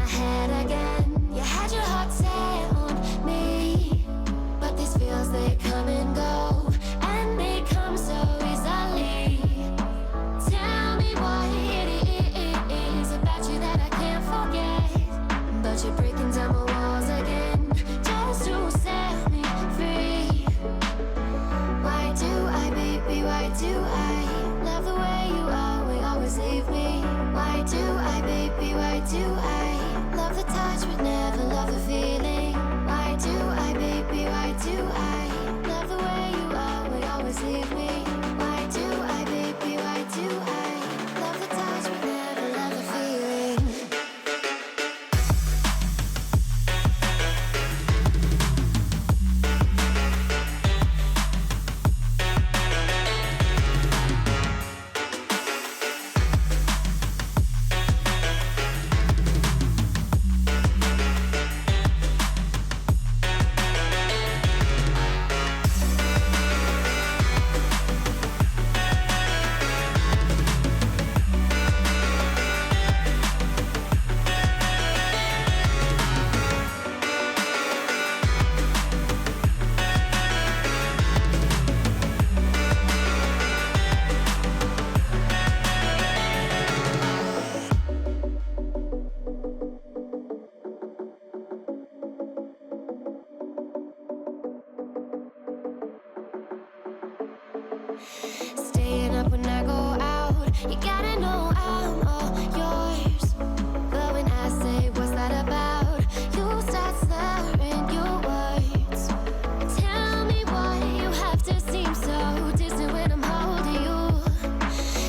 my head again. You had your heart set on me, but these feels, they come and go, and they come so easily. Tell me what it is about you that I can't forget, but you're breaking down my walls again just to set me free. Why do I, baby, why do I love the way you always leave me? Why do I, baby, why do I love the touch but never love the feeling? Why do I, baby, why do I love the way you always leave me? Why do I, baby, why do I love the touch but never love the feeling? Staying up when I go out, you gotta know I'm all yours. But when I say what's that about, you start slurring your words. Tell me why you have to seem so distant when I'm holding you.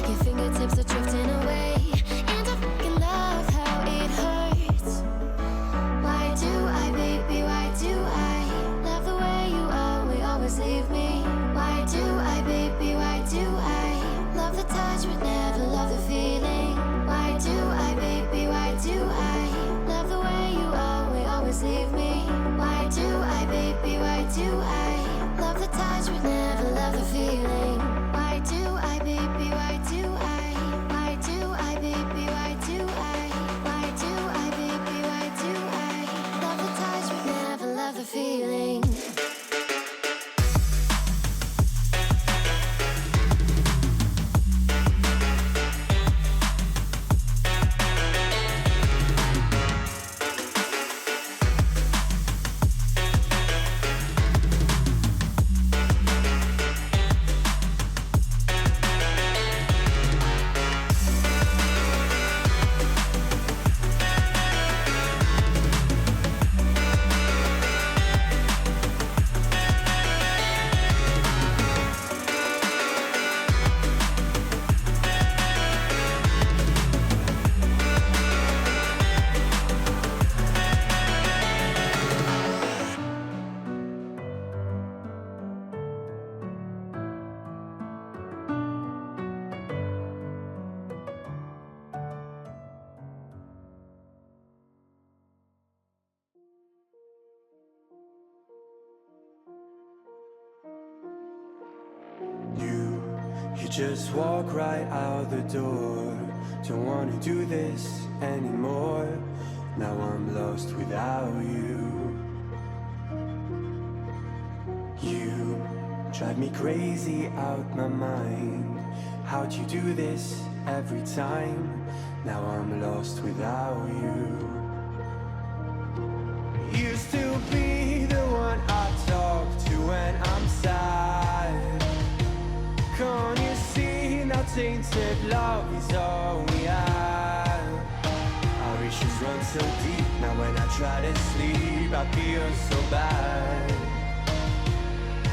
Your fingertips are drifting away, and I fucking love how it hurts. Why do I, baby, why do I love the way you always leave me? Why do I, baby, why do I love the touch but never love the feeling? Why do I, baby, why do I love the way you always leave me? Why do I, baby, why do I love the touch but never love the feeling? Why do I, baby, why do I? Why do I, baby, why do I? Why do I, baby, why do I love the touch but never love the feeling? You just walk right out the door. Don't wanna do this anymore. Now I'm lost without you. You drive me crazy out my mind. How'd you do this every time? Now I'm lost without you. Used to be the one I talk to when I'm sad. Can't you see now tainted love is all we have? Our issues run so deep, now when I try to sleep I feel so bad.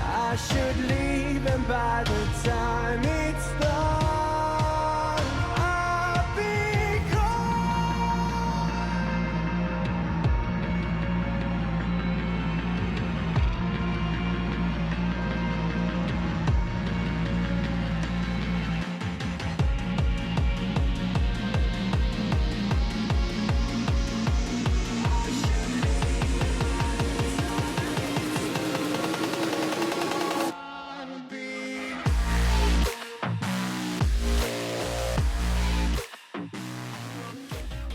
I should leave, and by the time it's done